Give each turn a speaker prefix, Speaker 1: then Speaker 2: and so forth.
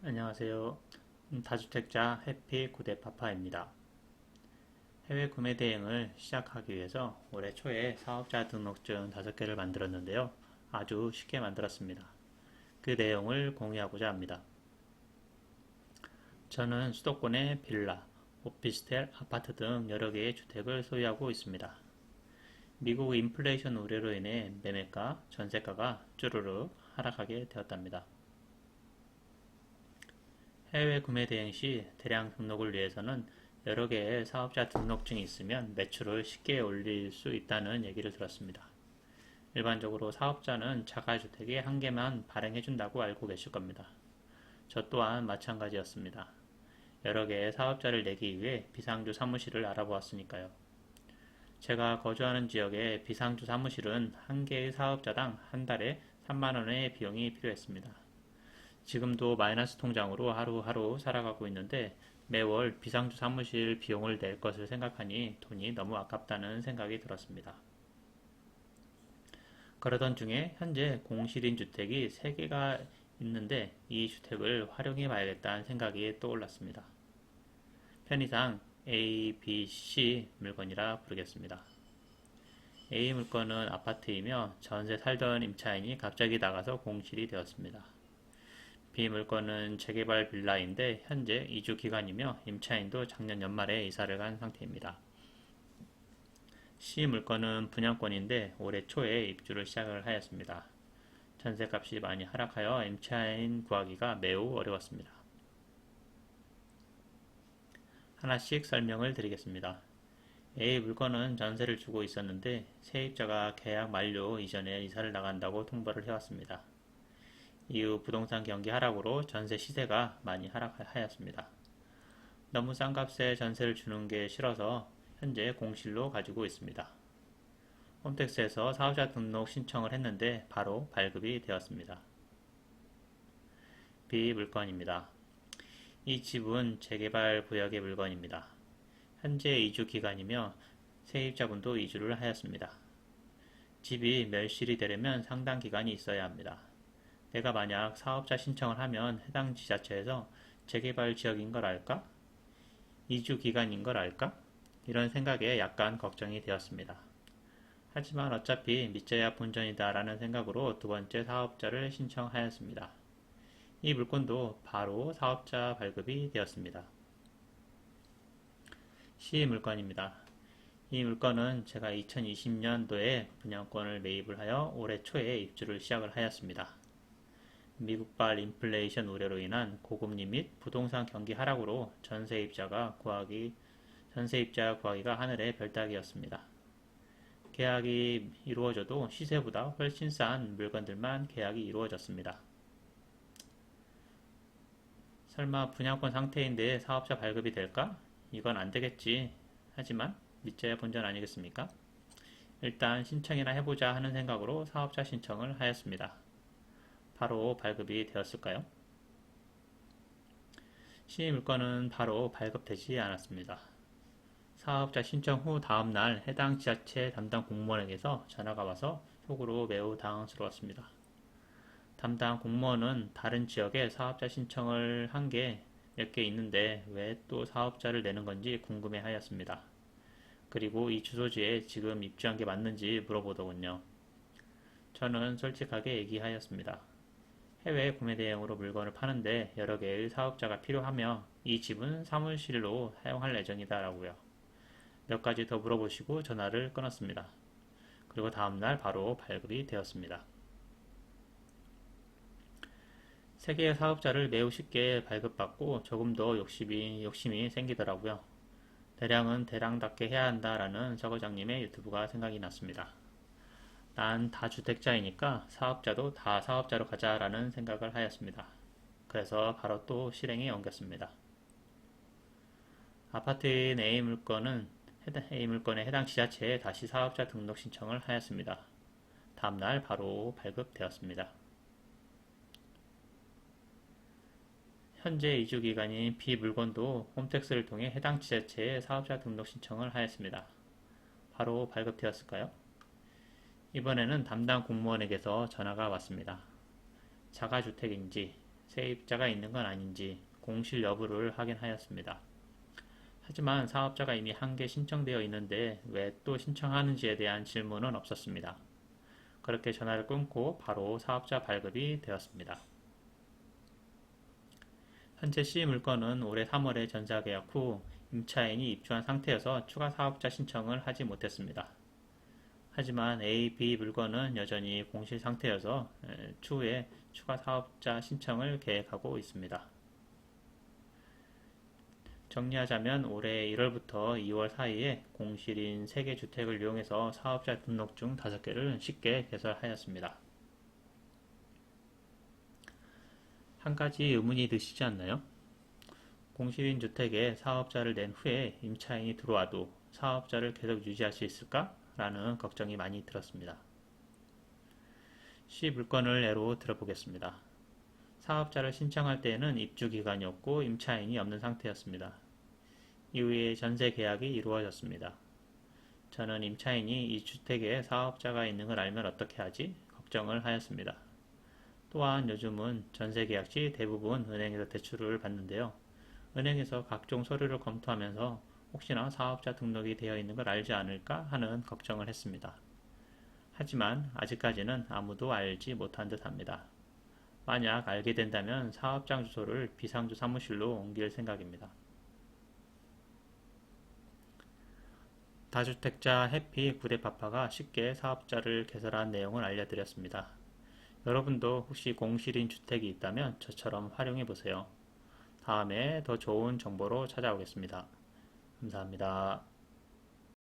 Speaker 1: 안녕하세요. 다주택자 해피 구대파파입니다. 해외 구매 대행을 시작하기 위해서 올해 초에 사업자 등록증 5개를 만들었는데요. 아주 쉽게 만들었습니다. 그 내용을 공유하고자 합니다. 저는 수도권의 빌라, 오피스텔, 아파트 등 여러 개의 주택을 소유하고 있습니다. 미국 인플레이션 우려로 인해 매매가, 전세가가 쭈르륵 하락하게 되었답니다. 해외 구매 대행 시 대량 등록을 위해서는 여러 개의 사업자 등록증이 있으면 매출을 쉽게 올릴 수 있다는 얘기를 들었습니다. 일반적으로 사업자는 자가주택에 한 개만 발행해준다고 알고 계실 겁니다. 저 또한 마찬가지였습니다. 여러 개의 사업자를 내기 위해 비상주 사무실을 알아보았으니까요. 제가 거주하는 지역의 비상주 사무실은 한 개의 사업자당 한 달에 3만원의 비용이 필요했습니다. 지금도 마이너스 통장으로 하루하루 살아가고 있는데 매월 비상주 사무실 비용을 낼 것을 생각하니 돈이 너무 아깝다는 생각이 들었습니다. 그러던 중에 현재 공실인 주택이 3개가 있는데 이 주택을 활용해 봐야겠다는 생각이 떠올랐습니다. 편의상 A, B, C 물건이라 부르겠습니다. A 물건은 아파트이며 전세 살던 임차인이 갑자기 나가서 공실이 되었습니다. B 물건은 재개발 빌라인데 현재 이주 기간이며 임차인도 작년 연말에 이사를 간 상태입니다. C 물건은 분양권인데 올해 초에 입주를 시작을 하였습니다. 전세값이 많이 하락하여 임차인 구하기가 매우 어려웠습니다. 하나씩 설명을 드리겠습니다. A 물건은 전세를 주고 있었는데 세입자가 계약 만료 이전에 이사를 나간다고 통보를 해왔습니다. 이후 부동산 경기 하락으로 전세 시세가 많이 하락하였습니다. 너무 싼 값에 전세를 주는 게 싫어서 현재 공실로 가지고 있습니다. 홈택스에서 사업자 등록 신청을 했는데 바로 발급이 되었습니다. B 물건입니다. 이 집은 재개발 구역의 물건입니다. 현재 이주 기간이며 세입자분도 이주를 하였습니다. 집이 멸실이 되려면 상당 기간이 있어야 합니다. 내가 만약 사업자 신청을 하면 해당 지자체에서 재개발 지역인 걸 알까? 이주 기간인 걸 알까? 이런 생각에 약간 걱정이 되었습니다. 하지만 어차피 믿져야 본전이다 라는 생각으로 두 번째 사업자를 신청하였습니다. 이 물건도 바로 사업자 발급이 되었습니다. C 물건입니다. 이 물건은 제가 2020년도에 분양권을 매입을 하여 올해 초에 입주를 시작을 하였습니다. 미국발 인플레이션 우려로 인한 고금리 및 부동산 경기 하락으로 전세입자 구하기가 하늘의 별따기였습니다. 계약이 이루어져도 시세보다 훨씬 싼 물건들만 계약이 이루어졌습니다. 설마 분양권 상태인데 사업자 발급이 될까? 이건 안 되겠지. 하지만 믿져야 본전 아니겠습니까? 일단 신청이나 해보자 하는 생각으로 사업자 신청을 하였습니다. 바로 발급이 되었을까요? C 물건은 바로 발급되지 않았습니다. 사업자 신청 후 다음날 해당 지자체 담당 공무원에게서 전화가 와서 속으로 매우 당황스러웠습니다. 담당 공무원은 다른 지역에 사업자 신청을 한 게 몇 개 있는데 왜 또 사업자를 내는 건지 궁금해 하였습니다. 그리고 이 주소지에 지금 입주한 게 맞는지 물어보더군요. 저는 솔직하게 얘기하였습니다. 해외 구매 대행으로 물건을 파는데 여러 개의 사업자가 필요하며 이 집은 사무실로 사용할 예정이다라고요. 몇 가지 더 물어보시고 전화를 끊었습니다. 그리고 다음날 바로 발급이 되었습니다. 세 개의 사업자를 매우 쉽게 발급받고 조금 더 욕심이 생기더라고요. 대량은 대량답게 해야 한다라는 서과장님의 유튜브가 생각이 났습니다. 난 다주택자이니까 사업자도 다 사업자로 가자라는 생각을 하였습니다. 그래서 바로 또 실행에 옮겼습니다. 아파트인 A물건에 해당 지자체에 다시 사업자 등록 신청을 하였습니다. 다음날 바로 발급되었습니다. 현재 이주기간인 B물건도 홈택스를 통해 해당 지자체에 사업자 등록 신청을 하였습니다. 바로 발급되었을까요? 이번에는 담당 공무원에게서 전화가 왔습니다. 자가주택인지 세입자가 있는 건 아닌지 공실 여부를 확인하였습니다. 하지만 사업자가 이미 한 개 신청되어 있는데 왜 또 신청하는지에 대한 질문은 없었습니다. 그렇게 전화를 끊고 바로 사업자 발급이 되었습니다. 현재 C 물건은 올해 3월에 전자계약 후 임차인이 입주한 상태여서 추가 사업자 신청을 하지 못했습니다. 하지만 A, B 물건은 여전히 공실 상태여서 추후에 추가 사업자 신청을 계획하고 있습니다. 정리하자면 올해 1월부터 2월 사이에 공실인 3개 주택을 이용해서 사업자 등록 중 5개를 쉽게 개설하였습니다. 한 가지 의문이 드시지 않나요? 공실인 주택에 사업자를 낸 후에 임차인이 들어와도 사업자를 계속 유지할 수 있을까? 라는 걱정이 많이 들었습니다. C 물건을 예로 들어보겠습니다. 사업자를 신청할 때에는 입주 기간이 없고 임차인이 없는 상태였습니다. 이후에 전세 계약이 이루어졌습니다. 저는 임차인이 이 주택에 사업자가 있는 걸 알면 어떻게 하지? 걱정을 하였습니다. 또한 요즘은 전세 계약 시 대부분 은행에서 대출을 받는데요. 은행에서 각종 서류를 검토하면서 혹시나 사업자 등록이 되어 있는 걸 알지 않을까 하는 걱정을 했습니다. 하지만 아직까지는 아무도 알지 못한 듯 합니다. 만약 알게 된다면 사업장 주소를 비상주 사무실로 옮길 생각입니다. 다주택자 해피 구대파파가 쉽게 사업자를 개설한 내용을 알려드렸습니다. 여러분도 혹시 공실인 주택이 있다면 저처럼 활용해보세요. 다음에 더 좋은 정보로 찾아오겠습니다. 감사합니다.